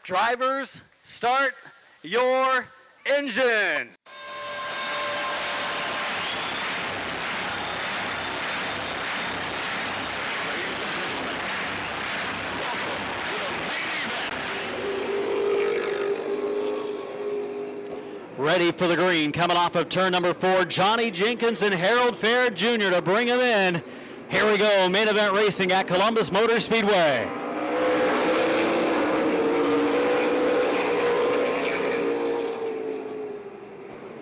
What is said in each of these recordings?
Drivers, start your engines. Ready for the green, coming off of turn number 4, Johnny Jenkins and Harold Fair Jr. to bring him in. Here we go, main event racing at Columbus Motor Speedway.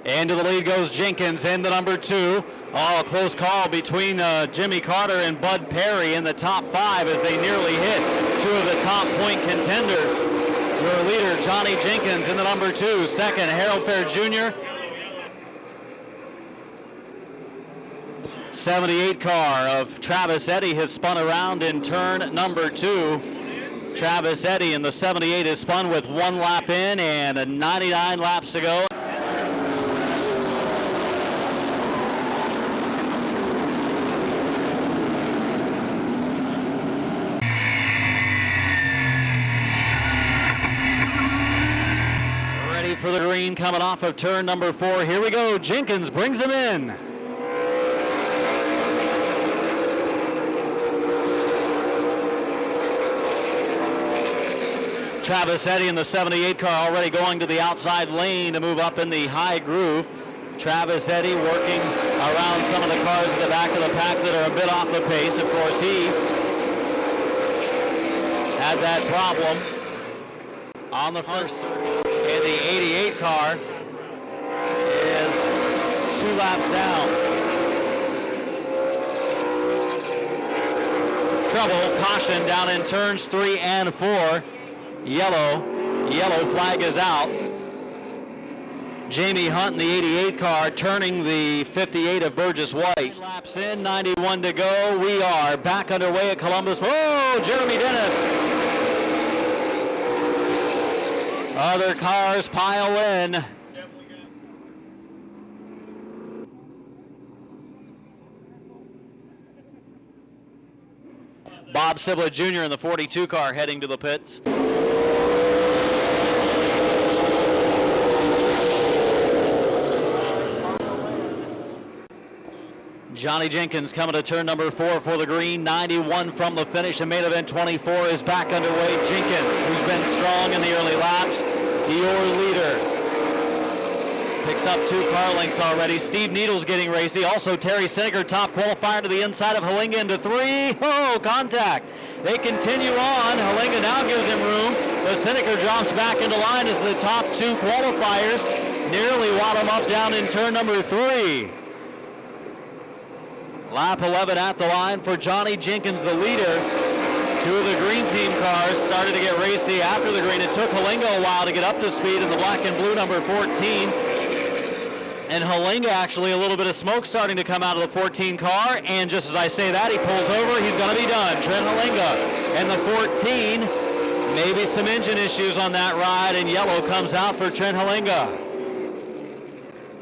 Into the lead goes Jenkins in the number 2. Oh, close call between Jimmy Carter and Bud Perry in the top 5 as they nearly hit 2 of the top point contenders. Your leader, Johnny Jenkins, in the number 2. Second, Harold Fair Jr. 78 car of Travis Eddy has spun around in turn number 2. Travis Eddy in the 78 is spun with 1 lap in and 99 laps to go. For the green, coming off of turn number 4. Here we go. Jenkins brings him in. Travis Eddy in the 78 car already going to the outside lane to move up in the high groove. Travis Eddy working around some of the cars at the back of the pack that are a bit off the pace. Of course, he had that problem on the first circuit. And the 88 car is 2 laps down. Trouble, caution down in turns 3 and 4. Yellow flag is out. Jamie Hunt in the 88 car turning the 58 of Burgess White. Laps in, 91 to go. We are back underway at Columbus. Whoa, Jeremy Dennis. Other cars pile in. Bob Siblet Jr. in the 42 car heading to the pits. Johnny Jenkins coming to turn number 4 for the green. 91 from the finish, and main event 24 is back underway. Jenkins, who's been strong in the early laps, your leader. Picks up 2 car lengths already. Steve Needles getting racy. Also Terry Seneker, top qualifier to the inside of Halinga into 3. Oh, contact. They continue on. Halinga now gives him room, but Seneker drops back into line as the top 2 qualifiers nearly wad him up down in turn number 3. Lap 11 at the line for Johnny Jenkins, the leader. 2 of the green team cars started to get racy after the green. It took Halinga a while to get up to speed in the black and blue number 14. And Halinga actually a little bit of smoke starting to come out of the 14 car. And just as I say that, he pulls over. He's going to be done. Trent Halinga and the 14. Maybe some engine issues on that ride, and yellow comes out for Trent Halinga.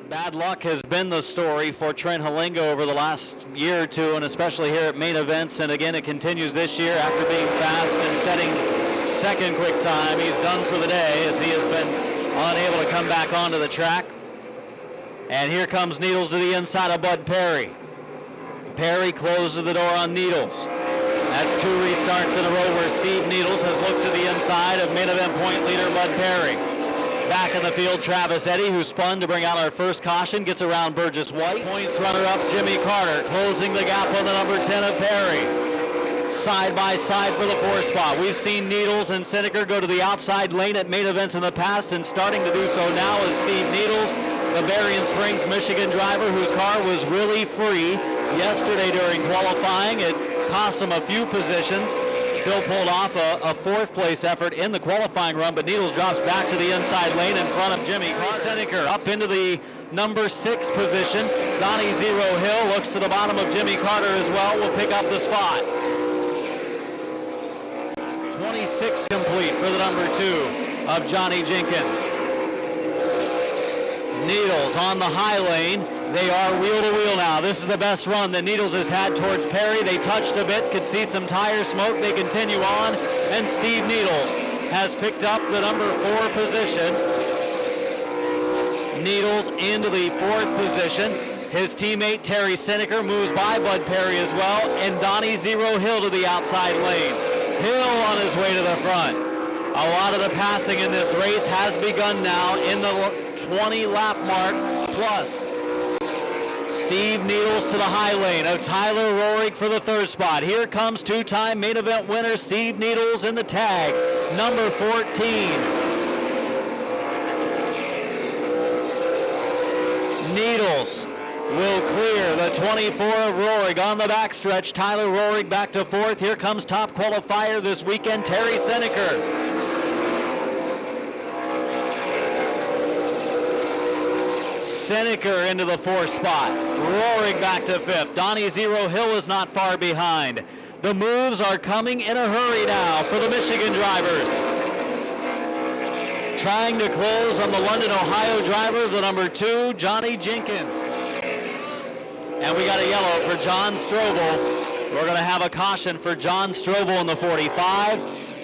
Bad luck has been the story for Trent Halinga over the last year or 2, and especially here at main events. And again, it continues this year after being fast and setting second quick time. He's done for the day as he has been unable to come back onto the track. And here comes Needles to the inside of Bud Perry. Perry closes the door on Needles. That's 2 restarts in a row where Steve Needles has looked to the inside of main event point leader Bud Perry. Back in the field, Travis Eddy, who spun to bring out our first caution, gets around Burgess White. Points runner-up Jimmy Carter, closing the gap on the number 10 of Perry. Side by side for the 4th spot. We've seen Needles and Seneker go to the outside lane at main events in the past, and starting to do so now is Steve Needles, the Berrien Springs, Michigan driver whose car was really free yesterday during qualifying. It cost him a few positions. Still pulled off a 4th place effort in the qualifying run, but Needles drops back to the inside lane in front of Jimmy Carter. Seneker up into the number 6 position. Donnie Zero Hill looks to the bottom of Jimmy Carter as well. Will pick up the spot. 26 complete for the number 2 of Johnny Jenkins. Needles on the high lane. They are wheel to wheel now. This is the best run that Needles has had towards Perry. They touched a bit, could see some tire smoke. They continue on, and Steve Needles has picked up the number 4 position. Needles into the 4th position. His teammate Terry Seneker moves by Bud Perry as well, and Donnie Zero Hill to the outside lane. Hill on his way to the front. A lot of the passing in this race has begun now in the 20-lap mark plus. Steve Needles to the high lane of Tyler Rohrig for the 3rd spot. Here comes 2-time main event winner Steve Needles in the tag, number 14. Needles will clear the 24 of Rohrig on the backstretch. Tyler Rohrig back to 4th. Here comes top qualifier this weekend, Terry Seneker. Seneker into the 4th spot. Rohrig back to 5th. Donnie Zero Hill is not far behind. The moves are coming in a hurry now for the Michigan drivers. Trying to close on the London, Ohio driver, the number 2, Johnny Jenkins. And we got a yellow for John Strobel. We're going to have a caution for John Strobel in the 45.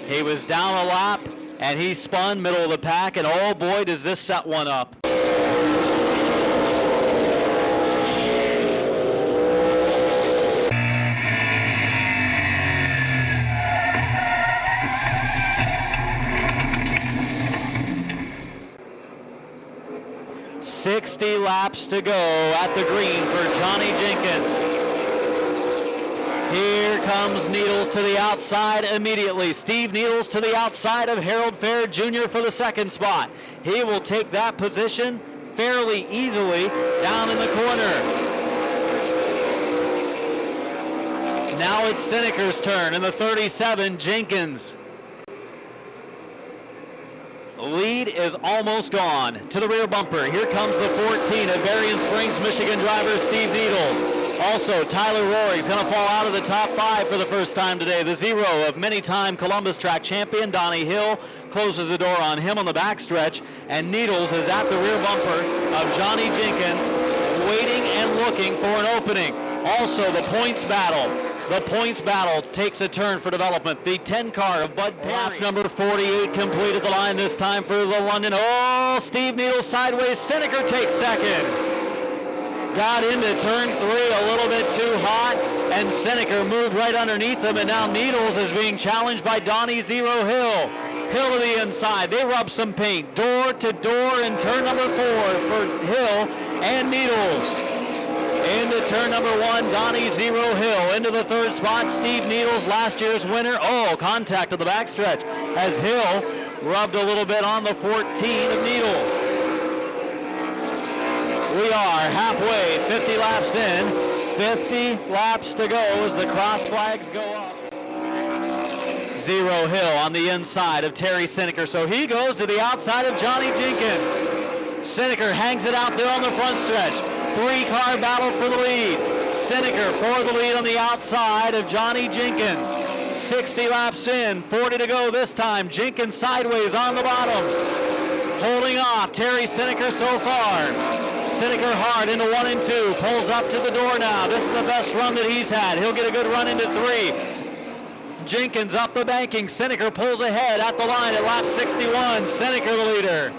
He was down a lap, and he spun middle of the pack, and oh boy, does this set one up. .60 laps to go at the green for Johnny Jenkins. Here comes Needles to the outside immediately. Steve Needles to the outside of Harold Fair Jr. for the 2nd spot. He will take that position fairly easily down in the corner. Now it's Seneker's turn in the 37, Jenkins. Lead is almost gone. To the rear bumper, here comes the 14 of Berrien Springs, Michigan driver Steve Needles. Also, Tyler Rohrig's going to fall out of the top 5 for the first time today. The 0 of many-time Columbus track champion Donnie Hill closes the door on him on the backstretch, and Needles is at the rear bumper of Johnny Jenkins, waiting and looking for an opening. Also, the points battle. The points battle takes a turn for development. The 10 car of Bud Perry. Lap number 48 completed the line this time for the London. Oh, Steve Needles sideways. Seneker takes 2nd. Got into turn 3 a little bit too hot, and Seneker moved right underneath him, and now Needles is being challenged by Donnie Zero Hill. Hill to the inside. They rub some paint. Door to door in turn number 4 for Hill and Needles. Into turn number 1, Donnie Zero Hill. Into the 3rd spot, Steve Needles, last year's winner. Oh, contact at the backstretch as Hill rubbed a little bit on the 14 of Needles. We are halfway, 50 laps in. 50 laps to go as the cross flags go up. Zero Hill on the inside of Terry Seneker. So he goes to the outside of Johnny Jenkins. Seneker hangs it out there on the front stretch. 3-car battle for the lead. Seneker for the lead on the outside of Johnny Jenkins. 60 laps in, 40 to go this time. Jenkins sideways on the bottom. Holding off Terry Seneker so far. Seneker hard into 1 and 2. Pulls up to the door now. This is the best run that he's had. He'll get a good run into 3. Jenkins up the banking. Seneker pulls ahead at the line at lap 61. Seneker the leader.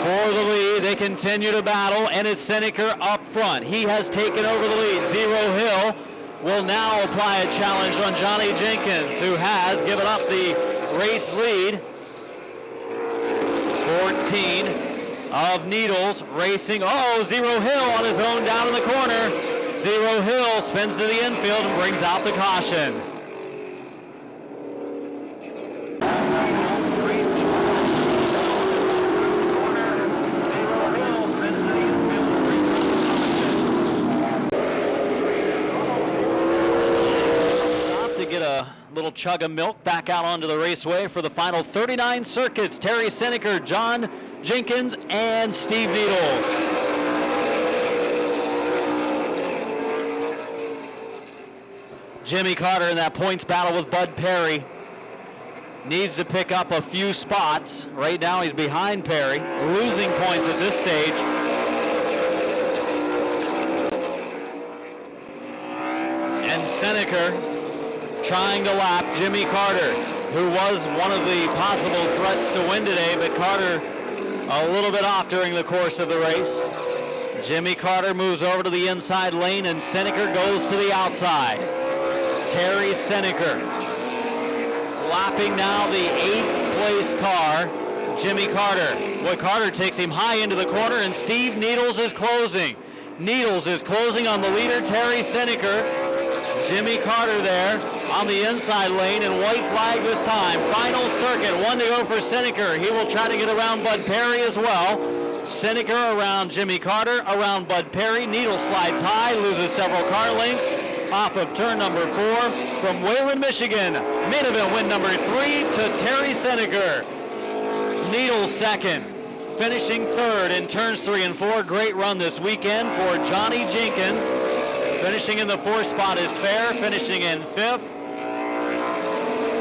For the lead, they continue to battle, and it's Seneker up front. He has taken over the lead. Zero Hill will now apply a challenge on Johnny Jenkins, who has given up the race lead. 14 of Needles racing. Oh, Zero Hill on his own down in the corner. Zero Hill spins to the infield and brings out the caution. Little chug of milk back out onto the raceway for the final 39 circuits. Terry Seneker, John Jenkins, and Steve Needles. Jimmy Carter in that points battle with Bud Perry. Needs to pick up a few spots. Right now he's behind Perry, losing points at this stage. Seneker trying to lap Jimmy Carter, who was one of the possible threats to win today, but Carter a little bit off during the course of the race. Jimmy Carter moves over to the inside lane, and Seneker goes to the outside. Terry Seneker lapping now the 8th place car, Jimmy Carter. Boy, Carter takes him high into the corner, and Steve Needles is closing. Needles is closing on the leader, Terry Seneker. Jimmy Carter there on the inside lane, and white flag this time. Final circuit, 1 to go for Seneker. He will try to get around Bud Perry as well. Seneker around Jimmy Carter, around Bud Perry. Needles slides high, loses several car lengths off of turn number 4 from Wayland, Michigan. Main event win number 3 to Terry Seneker. Needles second, finishing third in turns 3 and 4. Great run this weekend for Johnny Jenkins. Finishing in the 4th spot is Fair. Finishing in 5th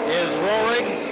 is Rohrig.